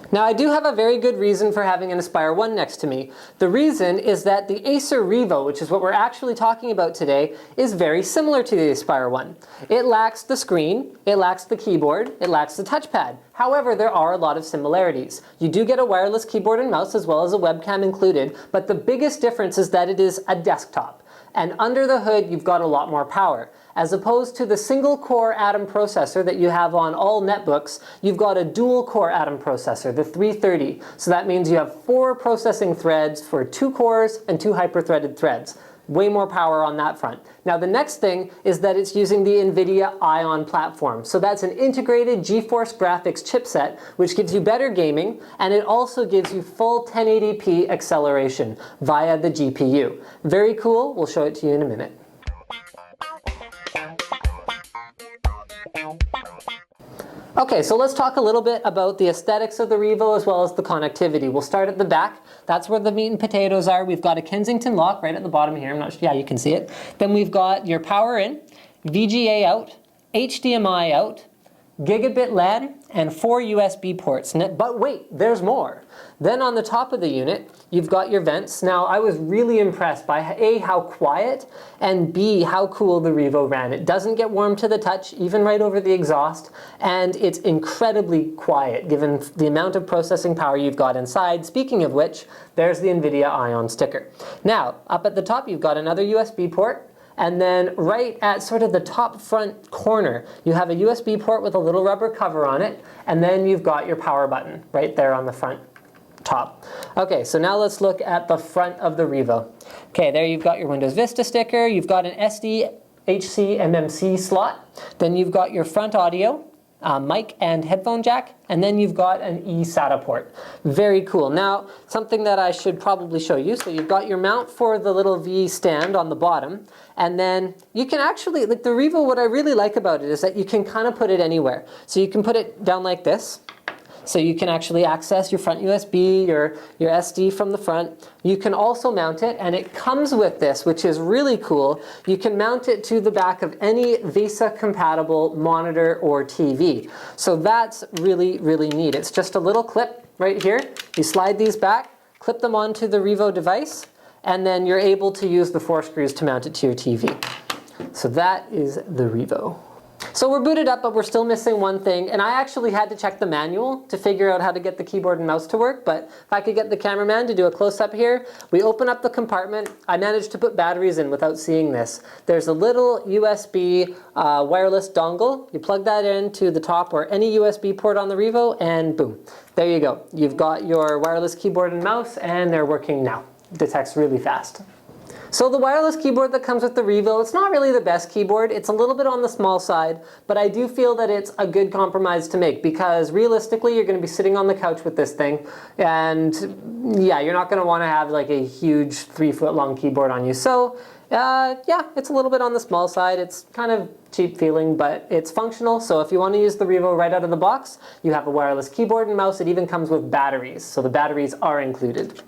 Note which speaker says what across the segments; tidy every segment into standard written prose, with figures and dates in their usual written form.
Speaker 1: Now I do have a very good reason for having an Aspire 1 next to me. The reason is that the Acer Revo, which is what we're actually talking about today, is very similar to the Aspire 1. It lacks the screen, it lacks the keyboard, it lacks the touchpad. However, there are a lot of similarities. You do get a wireless keyboard and mouse as well as a webcam included, but the biggest difference is that it is a desktop. And under the hood, you've got a lot more power. As opposed to the single core Atom processor that you have on all netbooks, you've got a dual core Atom processor, the 330. So that means you have 4 processing threads for 2 cores and 2 hyper-threaded threads. Way more power on that front. Now the next thing is that it's using the NVIDIA ION platform. So that's an integrated GeForce graphics chipset, which gives you better gaming, and it also gives you full 1080p acceleration via the GPU. Very cool, we'll show it to you in a minute. Okay, so let's talk a little bit about the aesthetics of the Revo as well as the connectivity. We'll start at the back. That's where the meat and potatoes are. We've got a Kensington lock right at the bottom here. I'm not sure, yeah, you can see it. Then we've got your power in, VGA out, HDMI out, gigabit LAN, and 4 USB ports. But wait, there's more. Then on the top of the unit, you've got your vents. Now, I was really impressed by A, how quiet, and B, how cool the Revo ran. It doesn't get warm to the touch, even right over the exhaust, and it's incredibly quiet given the amount of processing power you've got inside. Speaking of which, there's the NVIDIA ION sticker. Now, up at the top, you've got another USB port. And then right at sort of the top front corner, you have a USB port with a little rubber cover on it, and then you've got your power button right there on the front top. Okay, so now let's look at the front of the Revo. Okay, there you've got your Windows Vista sticker, you've got an SDHC MMC slot, then you've got your front audio, mic and headphone jack, and then you've got an eSATA port. Very cool. Now, something that I should probably show you. So you've got your mount for the little V stand on the bottom, and then you can actually, like the Revo, what I really like about it is that you can kind of put it anywhere. So you can put it down like this. So you can actually access your front USB, your SD from the front. You can also mount it, and it comes with this, which is really cool. You can mount it to the back of any VESA-compatible monitor or TV. So that's really, really neat. It's just a little clip right here. You slide these back, clip them onto the Revo device, and then you're able to use the 4 screws to mount it to your TV. So that is the Revo. So we're booted up, but we're still missing one thing, and I actually had to check the manual to figure out how to get the keyboard and mouse to work, but if I could get the cameraman to do a close-up here, we open up the compartment. I managed to put batteries in without seeing this. There's a little USB wireless dongle. You plug that into the top or any USB port on the Revo, and boom, there you go. You've got your wireless keyboard and mouse, and they're working now. It detects really fast. So the wireless keyboard that comes with the Revo, it's not really the best keyboard. It's a little bit on the small side, but I do feel that it's a good compromise to make because realistically, you're going to be sitting on the couch with this thing, and yeah, you're not going to want to have like a huge 3-foot long keyboard on you. So yeah, it's a little bit on the small side. It's kind of cheap feeling, but it's functional. So if you want to use the Revo right out of the box, you have a wireless keyboard and mouse. It even comes with batteries, so the batteries are included.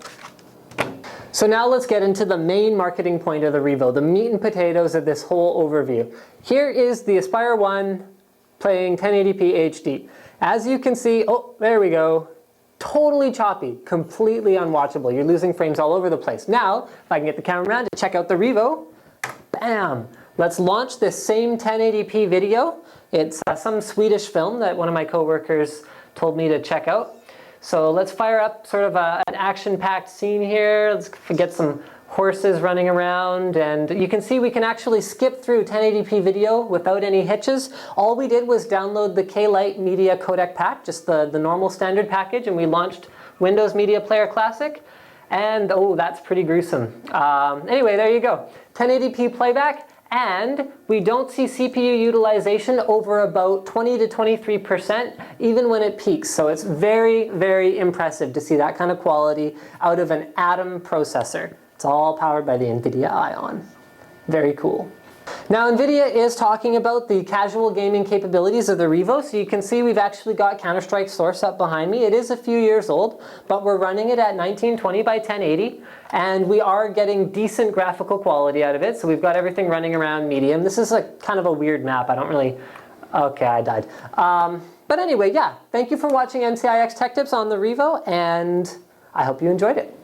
Speaker 1: So now let's get into the main marketing point of the Revo, the meat and potatoes of this whole overview. Here is the Aspire 1 playing 1080p HD. As you can see, oh, there we go. Totally choppy, completely unwatchable. You're losing frames all over the place. Now, if I can get the cameraman to check out the Revo, bam! Let's launch this same 1080p video. It's some Swedish film that one of my coworkers told me to check out. So let's fire up sort of an action-packed scene here. Let's get some horses running around, and you can see we can actually skip through 1080p video without any hitches. All we did was download the K-Lite Media Codec Pack, just the normal standard package, and we launched Windows Media Player Classic, and oh, that's pretty gruesome. Anyway, there you go. 1080p playback. And we don't see CPU utilization over about 20 to 23%, even when it peaks. So it's very, very impressive to see that kind of quality out of an Atom processor. It's all powered by the NVIDIA ION. Very cool. Now NVIDIA is talking about the casual gaming capabilities of the Revo, so you can see we've actually got Counter-Strike Source up behind me. It is a few years old, but we're running it at 1920 by 1080, and we are getting decent graphical quality out of it, so we've got everything running around medium. This is kind of a weird map. I don't really... Okay, I died. But anyway, yeah, thank you for watching NCIX Tech Tips on the Revo, and I hope you enjoyed it.